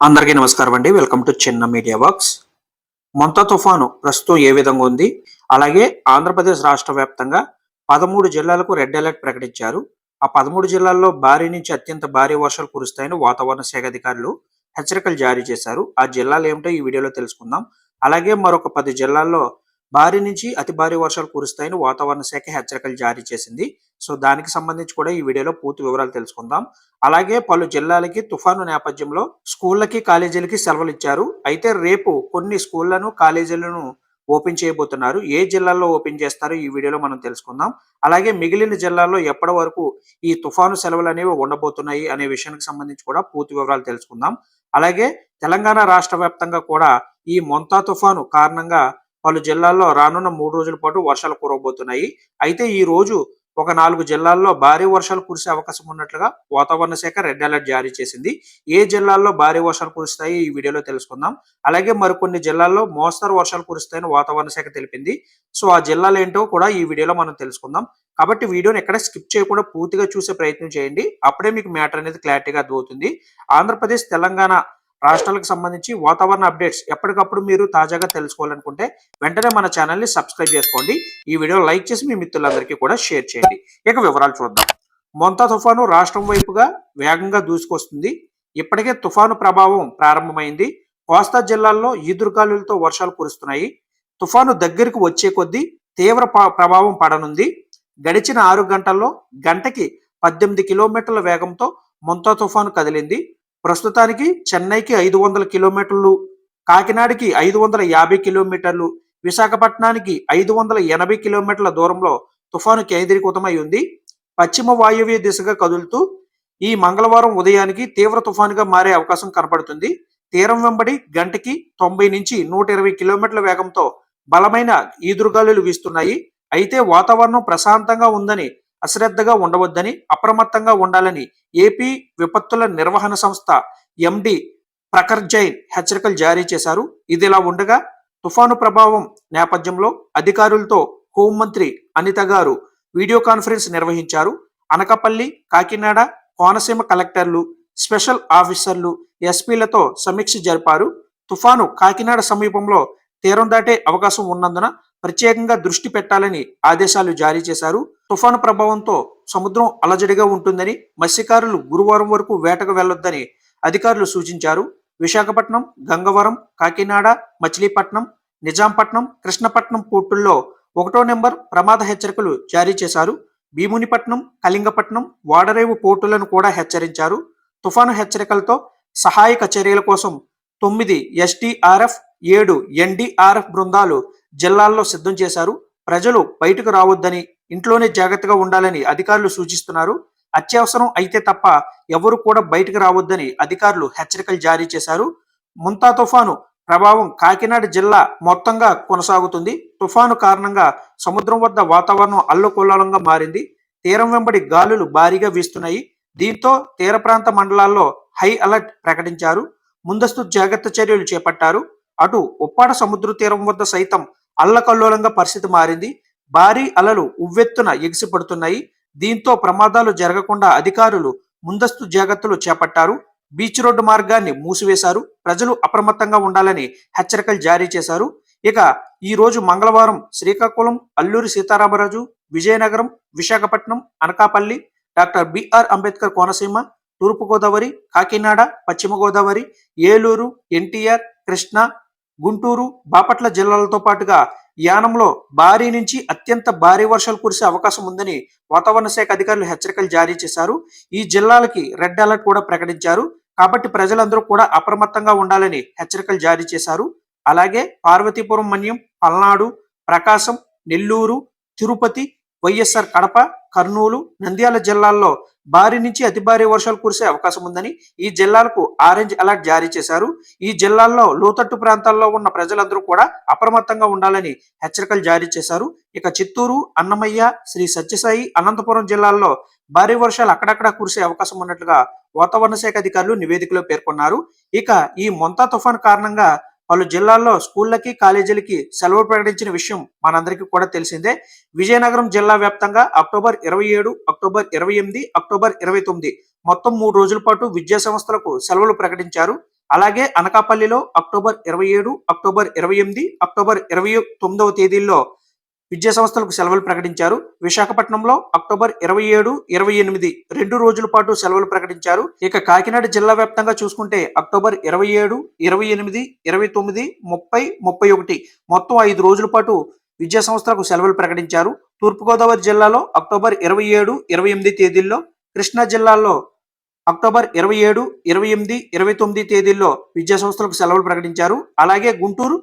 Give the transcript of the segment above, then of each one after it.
అందరికీ నమస్కారం అండి. వెల్కమ్ టు చిన్న మీడియా వర్క్స్. మొంతా తుఫాను ప్రస్తుతం ఏ విధంగా ఉంది? అలాగే ఆంధ్రప్రదేశ్ రాష్ట్ర వ్యాప్తంగా 13 జిల్లాలకు రెడ్ అలర్ట్ ప్రకటించారు. ఆ 13 జిల్లాల్లో భారీ నుంచి అత్యంత భారీ వర్షాలు కురుస్తాయని వాతావరణ శాఖ అధికారులు హెచ్చరికలు జారీ చేశారు. ఆ జిల్లాలు ఏమిటో ఈ వీడియోలో తెలుసుకుందాం. అలాగే మరొక 10 జిల్లాల్లో భారీ నుంచి అతి భారీ వర్షాలు కురుస్తాయని వాతావరణ శాఖ హెచ్చరికలు జారీ చేసింది. సో దానికి సంబంధించి కూడా ఈ వీడియోలో పూర్తి వివరాలు తెలుసుకుందాం. అలాగే పలు జిల్లాలకి తుఫాను నేపథ్యంలో స్కూళ్ళకి, కాలేజీలకి సెలవులు ఇచ్చారు. అయితే రేపు కొన్ని స్కూళ్లను, కాలేజీలను ఓపెన్ చేయబోతున్నారు. ఏ జిల్లాల్లో ఓపెన్ చేస్తారో ఈ వీడియోలో మనం తెలుసుకుందాం. అలాగే మిగిలిన జిల్లాల్లో ఎప్పటి వరకు ఈ తుఫాను సెలవులు అనేవి ఉండబోతున్నాయి అనే విషయానికి సంబంధించి కూడా పూర్తి వివరాలు తెలుసుకుందాం. అలాగే తెలంగాణ రాష్ట్ర వ్యాప్తంగా కూడా ఈ మొంతా తుఫాను కారణంగా పలు జిల్లాల్లో రానున్న 3 రోజుల పాటు వర్షాలు కురవబోతున్నాయి. అయితే ఈ రోజు ఒక 4 జిల్లాల్లో భారీ వర్షాలు కురిసే అవకాశం ఉన్నట్లుగా వాతావరణ శాఖ రెడ్ అలర్ట్ జారీ చేసింది. ఏ జిల్లాల్లో భారీ వర్షాలు కురుస్తాయి ఈ వీడియోలో తెలుసుకుందాం. అలాగే మరికొన్ని జిల్లాల్లో మోస్తరు వర్షాలు కురుస్తాయని వాతావరణ శాఖ తెలిపింది. సో ఆ జిల్లాలు ఏంటో కూడా ఈ వీడియోలో మనం తెలుసుకుందాం. కాబట్టి వీడియోని ఎక్కడ స్కిప్ చేయకుండా పూర్తిగా చూసే ప్రయత్నం చేయండి. అప్పుడే మీకు మ్యాటర్ అనేది క్లారిటీగా అర్థమవుతుంది. ఆంధ్రప్రదేశ్, తెలంగాణ రాష్ట్రాలకు సంబంధించి వాతావరణ అప్డేట్స్ ఎప్పటికప్పుడు మీరు తాజాగా తెలుసుకోవాలనుకుంటే వెంటనే మన ఛానల్ని సబ్స్క్రైబ్ చేసుకోండి. ఈ వీడియో లైక్ చేసి మీ మిత్రులందరికీ కూడా షేర్ చేయండి. ఇక వివరాలు చూద్దాం. మొంతా తుఫాను రాష్ట్రం వైపుగా వేగంగా దూసుకొస్తుంది. ఇప్పటికే తుఫాను ప్రభావం ప్రారంభమైంది. కోస్తా జిల్లాల్లో ఈదురుగాలులతో వర్షాలు కురుస్తున్నాయి. తుఫాను దగ్గరికి వచ్చే కొద్దీ తీవ్ర ప్రభావం పడనుంది. గడిచిన 6 గంటల్లో గంటకి 18 కిలోమీటర్ల వేగంతో మొంతా తుఫాను కదిలింది. ప్రస్తుతానికి చెన్నైకి 500 కిలోమీటర్లు, కాకినాడకి 550 కిలోమీటర్లు, విశాఖపట్నానికి 580 కిలోమీటర్ల దూరంలో తుఫాను కేంద్రీకృతమై ఉంది. పశ్చిమ వాయువ్య దిశగా కదులుతూ ఈ మంగళవారం ఉదయానికి తీవ్ర తుఫానుగా మారే అవకాశం కనపడుతుంది. తీరం వెంబడి గంటకి 90 నుంచి 120 కిలోమీటర్ల వేగంతో బలమైన ఈదురుగాలులు వీస్తున్నాయి. అయితే వాతావరణం ప్రశాంతంగా ఉందని, అశ్రద్ధగా ఉండవద్దని, అప్రమత్తంగా ఉండాలని ఏపీ విపత్తుల నిర్వహణ సంస్థ ఎండి ప్రఖర్ జైన్ హెచ్చరికలు జారీ చేశారు. ఇదిలా ఉండగా తుఫాను ప్రభావం నేపథ్యంలో అధికారులతో హోంమంత్రి అనిత గారు వీడియో కాన్ఫరెన్స్ నిర్వహించారు. అనకాపల్లి, కాకినాడ, కోనసీమ కలెక్టర్లు, స్పెషల్ ఆఫీసర్లు, ఎస్పీలతో సమీక్ష జరిపారు. తుఫాను కాకినాడ సమీపంలో తీరం దాటే అవకాశం ఉన్నందున ప్రత్యేకంగా దృష్టి పెట్టాలని ఆదేశాలు జారీ చేశారు. తుఫాను ప్రభావంతో సముద్రం అలజడిగా ఉంటుందని, మత్స్యకారులు గురువారం వరకు వేటకు వెళ్లొద్దని అధికారులు సూచించారు. విశాఖపట్నం, గంగవరం, కాకినాడ, మచిలీపట్నం, నిజాంపట్నం, కృష్ణపట్నం పోర్టుల్లో 1వ నెంబర్ ప్రమాద హెచ్చరికలు జారీ చేశారు. భీమునిపట్నం, కళింగపట్నం, వాడరేవు పోర్టులను కూడా హెచ్చరించారు. తుఫాను హెచ్చరికలతో సహాయక చర్యల కోసం 9 ఎస్డీఆర్ఎఫ్, 7 ఎన్డీఆర్ఎఫ్ బృందాలు జిల్లాల్లో సిద్ధం చేశారు. ప్రజలు బయటకు రావద్దని, ఇంట్లోనే జాగ్రత్తగా ఉండాలని అధికారులు సూచిస్తున్నారు. అత్యవసరం అయితే తప్ప ఎవరు కూడా బయటకు రావద్దని అధికారులు హెచ్చరికలు జారీ చేశారు. ముంతా తుఫాను ప్రభావం కాకినాడ జిల్లా మొత్తంగా కొనసాగుతుంది. తుఫాను కారణంగా సముద్రం వద్ద వాతావరణం అల్లకల్లోలంగా మారింది. తీరం వెంబడి గాలులు భారీగా వీస్తున్నాయి. దీంతో తీర ప్రాంత మండలాల్లో హై అలర్ట్ ప్రకటించారు. ముందస్తు జాగ్రత్త చర్యలు చేపట్టారు. అటు ఉప్పాడ సముద్ర తీరం వద్ద సైతం అల్లకల్లోలంగా పరిస్థితి మారింది. భారీ అలలు ఉవ్వెత్తున ఎగిసిపడుతున్నాయి. దీంతో ప్రమాదాలు జరగకుండా అధికారులు ముందస్తు జాగ్రత్తలు చేపట్టారు. బీచ్ రోడ్డు మార్గాన్ని మూసివేశారు. ప్రజలు అప్రమత్తంగా ఉండాలని హెచ్చరికలు జారీ చేశారు. ఇక ఈ రోజు మంగళవారం శ్రీకాకుళం, అల్లూరి సీతారామరాజు, విజయనగరం, విశాఖపట్నం, అనకాపల్లి, డాక్టర్ బిఆర్ అంబేద్కర్ కోనసీమ, తూర్పుగోదావరి, కాకినాడ, పశ్చిమ గోదావరి, ఏలూరు, ఎన్టీఆర్, కృష్ణా, గుంటూరు, బాపట్ల జిల్లాలతో పాటుగా యానంలో భారీ నుంచి అత్యంత భారీ వర్షాలు కురిసే అవకాశం ఉందని వాతావరణ శాఖ అధికారులు హెచ్చరికలు జారీ చేశారు. ఈ జిల్లాలకి రెడ్ అలర్ట్ కూడా ప్రకటించారు. కాబట్టి ప్రజలందరూ కూడా అప్రమత్తంగా ఉండాలని హెచ్చరికలు జారీ చేశారు. అలాగే పార్వతీపురం మన్యం, పల్నాడు, ప్రకాశం, నెల్లూరు, తిరుపతి, వైఎస్ఆర్ కడప, కర్నూలు, నంద్యాల జిల్లాల్లో భారీ నుంచి అతి భారీ వర్షాలు కురిసే అవకాశం ఉందని ఈ జిల్లాలకు ఆరెంజ్ అలర్ట్ జారీ చేశారు. ఈ జిల్లాల్లో లోతట్టు ప్రాంతాల్లో ఉన్న ప్రజలందరూ కూడా అప్రమత్తంగా ఉండాలని హెచ్చరికలు జారీ చేశారు. ఇక చిత్తూరు, అన్నమయ్య, శ్రీ సత్యసాయి, అనంతపురం జిల్లాల్లో భారీ వర్షాలు అక్కడక్కడ కురిసే అవకాశం ఉన్నట్లుగా వాతావరణ శాఖ అధికారులు నివేదికలో పేర్కొన్నారు. ఇక ఈ మొంతా తుఫాను కారణంగా పలు జిల్లాల్లో స్కూళ్ళకి, కాలేజీలకి సెలవు ప్రకటించిన విషయం మనందరికీ కూడా తెలిసిందే. విజయనగరం జిల్లా వ్యాప్తంగా అక్టోబర్ 27, అక్టోబర్ 28, అక్టోబర్ 29 మొత్తం 3 రోజుల పాటు విద్యా సంస్థలకు సెలవులు ప్రకటించారు. అలాగే అనకాపల్లిలో అక్టోబర్ 27, అక్టోబర్ 28, అక్టోబర్ 29వ తేదీల్లో విద్యా సంస్థలకు సెలవులు ప్రకటించారు. విశాఖపట్నంలో అక్టోబర్ 27, 28 2 రోజుల పాటు సెలవులు ప్రకటించారు. ఇక కాకినాడ జిల్లా వ్యాప్తంగా చూసుకుంటే అక్టోబర్ 27, 28, 29, 30, 31 మొత్తం 5 రోజుల పాటు విద్యా సంస్థలకు సెలవులు ప్రకటించారు. తూర్పుగోదావరి జిల్లాలో అక్టోబర్ 27, 28 తేదీల్లో, కృష్ణా జిల్లాలో అక్టోబర్ 27, 28, 29 తేదీల్లో విద్యా సంస్థలకు సెలవులు ప్రకటించారు. అలాగే గుంటూరు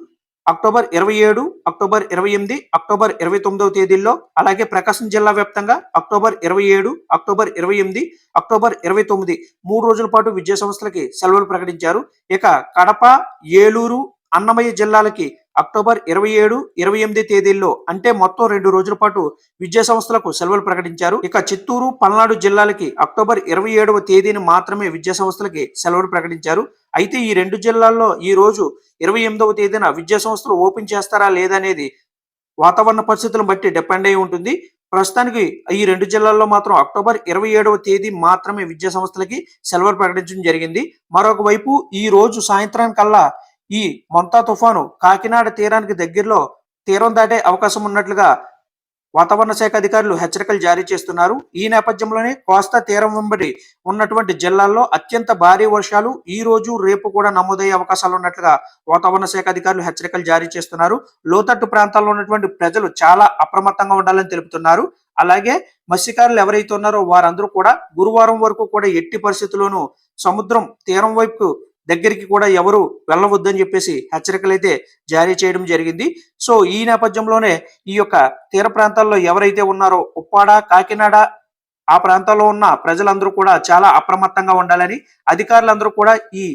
అక్టోబర్ 27, అక్టోబర్ 28, అక్టోబర్ 29వ తేదీల్లో, అలాగే ప్రకాశం జిల్లా వ్యాప్తంగా అక్టోబర్ 27, అక్టోబర్ 28, అక్టోబర్ 29 3 రోజుల పాటు విద్యా సంస్థలకి సెలవులు ప్రకటించారు. ఇక కడప, ఏలూరు, అన్నమయ్య జిల్లాలకి అక్టోబర్ 27, 28 తేదీల్లో అంటే మొత్తం 2 రోజుల పాటు విద్యా సంస్థలకు సెలవులు ప్రకటించారు. ఇక చిత్తూరు, పల్నాడు జిల్లాలకి అక్టోబర్ 27వ తేదీని మాత్రమే విద్యా సంస్థలకి సెలవులు ప్రకటించారు. అయితే ఈ 2 జిల్లాల్లో ఈ రోజు 28వ తేదీన విద్యా సంస్థలు ఓపెన్ చేస్తారా లేదా అనేది వాతావరణ పరిస్థితులను బట్టి డిపెండ్ అయి ఉంటుంది. ప్రస్తుతానికి ఈ 2 జిల్లాల్లో మాత్రం అక్టోబర్ 27వ తేదీ మాత్రమే విద్యా సంస్థలకి సెలవులు ప్రకటించడం జరిగింది. మరొక వైపు ఈ రోజు సాయంత్రానికల్లా ఈ మొంతా తుఫాను కాకినాడ తీరానికి దగ్గరలో తీరం దాటే అవకాశం ఉన్నట్లుగా వాతావరణ శాఖ అధికారులు హెచ్చరికలు జారీ చేస్తున్నారు. ఈ నేపథ్యంలోనే కోస్తా తీరం వెంబడి ఉన్నటువంటి జిల్లాల్లో అత్యంత భారీ వర్షాలు ఈ రోజు, రేపు కూడా నమోదయ్యే అవకాశాలు ఉన్నట్లుగా వాతావరణ శాఖ అధికారులు హెచ్చరికలు జారీ చేస్తున్నారు. లోతట్టు ప్రాంతాల్లో ఉన్నటువంటి ప్రజలు చాలా అప్రమత్తంగా ఉండాలని తెలుపుతున్నారు. అలాగే మత్స్యకారులు ఎవరైతే ఉన్నారో వారందరూ కూడా గురువారం వరకు కూడా ఎట్టి పరిస్థితుల్లోనూ సముద్రం తీరం వైపు దగ్గరికి కూడా ఎవరు వెళ్ళవద్దని చెప్పేసి హెచ్చరికలు అయితే జారీ చేయడం జరిగింది. సో ఈ నేపథ్యంలోనే ఈ యొక్క తీర ప్రాంతాల్లో ఎవరైతే ఉన్నారో ఉప్పాడ, కాకినాడ ఆ ప్రాంతాల్లో ఉన్న ప్రజలందరూ కూడా చాలా అప్రమత్తంగా ఉండాలని, అధికారులందరూ కూడా ఈ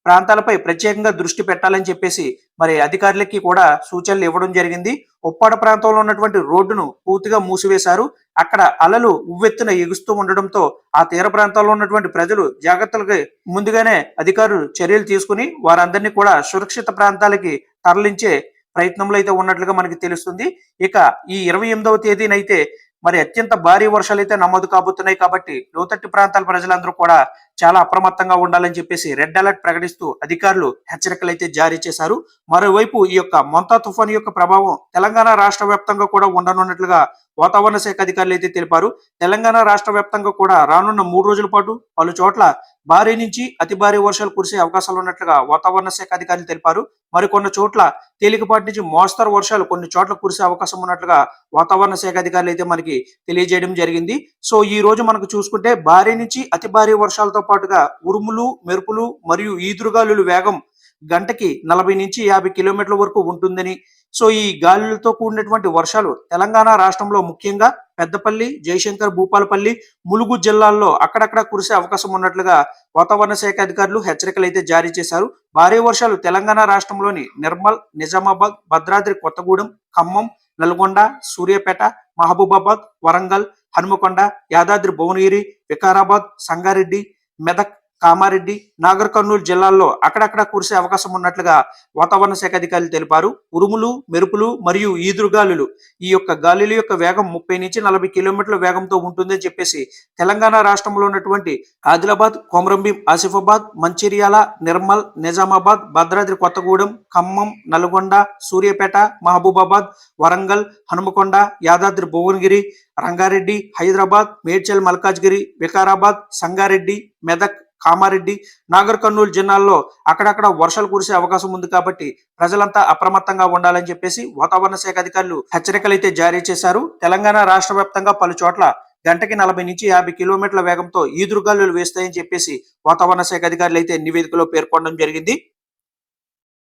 ప్రాంతాలపై ప్రత్యేకంగా దృష్టి పెట్టాలని చెప్పేసి మరి అధికారులకి కూడా సూచనలు ఇవ్వడం జరిగింది. ఉప్పాడ ప్రాంతంలో ఉన్నటువంటి రోడ్డును పూర్తిగా మూసివేశారు. అక్కడ అలలు ఉవ్వెత్తున ఎగుస్తూ ఉండడంతో ఆ తీర ప్రాంతాల్లో ఉన్నటువంటి ప్రజలు జాగ్రత్తలకి ముందుగానే అధికారులు చర్యలు తీసుకుని వారందరినీ కూడా సురక్షిత ప్రాంతాలకి తరలించే ప్రయత్నంలో అయితే ఉన్నట్లుగా మనకి తెలుస్తుంది. ఇక ఈ 28వ తేదీనైతే మరి అత్యంత భారీ వర్షాలు అయితే నమోదు కాబోతున్నాయి కాబట్టి లోతట్టు ప్రాంతాల ప్రజలందరూ కూడా చాలా అప్రమత్తంగా ఉండాలని చెప్పేసి రెడ్ అలర్ట్ ప్రకటిస్తూ అధికారులు హెచ్చరికలు అయితే జారీ చేశారు. మరోవైపు ఈ యొక్క మొంతా తుఫాను యొక్క ప్రభావం తెలంగాణ రాష్ట్ర వ్యాప్తంగా కూడా ఉండనున్నట్లుగా వాతావరణ శాఖ అధికారులు అయితే తెలిపారు. తెలంగాణ రాష్ట్ర వ్యాప్తంగా కూడా రానున్న 3 రోజుల పాటు పలు చోట్ల భారీ నుంచి అతి భారీ వర్షాలు కురిసే అవకాశాలు ఉన్నట్లుగా వాతావరణ శాఖ అధికారులు తెలిపారు. మరికొన్ని చోట్ల తేలికపాటి నుంచి మోస్తరు వర్షాలు కొన్ని చోట్ల కురిసే అవకాశం ఉన్నట్లుగా వాతావరణ శాఖ అధికారులు అయితే మనకి తెలియజేయడం జరిగింది. సో ఈ రోజు మనకు చూసుకుంటే భారీ నుంచి అతి భారీ వర్షాలతో పాటుగా ఉరుములు, మెరుపులు మరియు ఈదురుగాలుల వేగం గంటకి 40 నుంచి 50 కిలోమీటర్ల వరకు ఉంటుందని, సో ఈ గాలులతో కూడినటువంటి వర్షాలు తెలంగాణ రాష్ట్రంలో ముఖ్యంగా పెద్దపల్లి, జయశంకర్, భూపాలపల్లి, ములుగు జిల్లాల్లో అక్కడక్కడ కురిసే అవకాశం ఉన్నట్లుగా వాతావరణ శాఖ అధికారులు హెచ్చరికలు అయితే జారీ చేశారు. భారీ వర్షాలు తెలంగాణ రాష్ట్రంలోని నిర్మల్, నిజామాబాద్, భద్రాద్రి కొత్తగూడెం, ఖమ్మం, నల్గొండ, సూర్యాపేట, మహబూబాబాద్, వరంగల్, హనుమకొండ, యాదాద్రి భువనగిరి, వికారాబాద్, సంగారెడ్డి, మెదక్, కామారెడ్డి, నాగర్ కర్నూలు జిల్లాల్లో అక్కడక్కడ కురిసే అవకాశం ఉన్నట్లుగా వాతావరణ శాఖ అధికారులు తెలిపారు. ఉరుములు, మెరుపులు మరియు ఈదురుగాలులు ఈ యొక్క గాలుల యొక్క వేగం 30 నుంచి 40 కిలోమీటర్ల వేగంతో ఉంటుందని చెప్పేసి తెలంగాణ రాష్ట్రంలో ఉన్నటువంటి ఆదిలాబాద్, కొమరంభీం, ఆసిఫాబాద్, మంచిర్యాల, నిర్మల్, నిజామాబాద్, భద్రాద్రి కొత్తగూడెం, ఖమ్మం, నల్గొండ, సూర్యాపేట, మహబూబాబాద్, వరంగల్, హనుమకొండ, యాదాద్రి భువనగిరి, రంగారెడ్డి, హైదరాబాద్, మేడ్చల్, మల్కాజ్గిరి, వికారాబాద్, సంగారెడ్డి, మెదక్, కామారెడ్డి, నాగర్ కర్నూలు జిల్లాల్లో అక్కడక్కడ వర్షాలు కురిసే అవకాశం ఉంది కాబట్టి ప్రజలంతా అప్రమత్తంగా ఉండాలని చెప్పేసి వాతావరణ శాఖ అధికారులు హెచ్చరికలు అయితే జారీ చేశారు. తెలంగాణ రాష్ట్ర వ్యాప్తంగా పలు చోట్ల గంటకి 40 నుంచి 50 కిలోమీటర్ల వేగంతో ఈదురుగాలులు వేస్తాయని చెప్పేసి వాతావరణ శాఖ అధికారులు అయితే నివేదికలో పేర్కొనడం జరిగింది.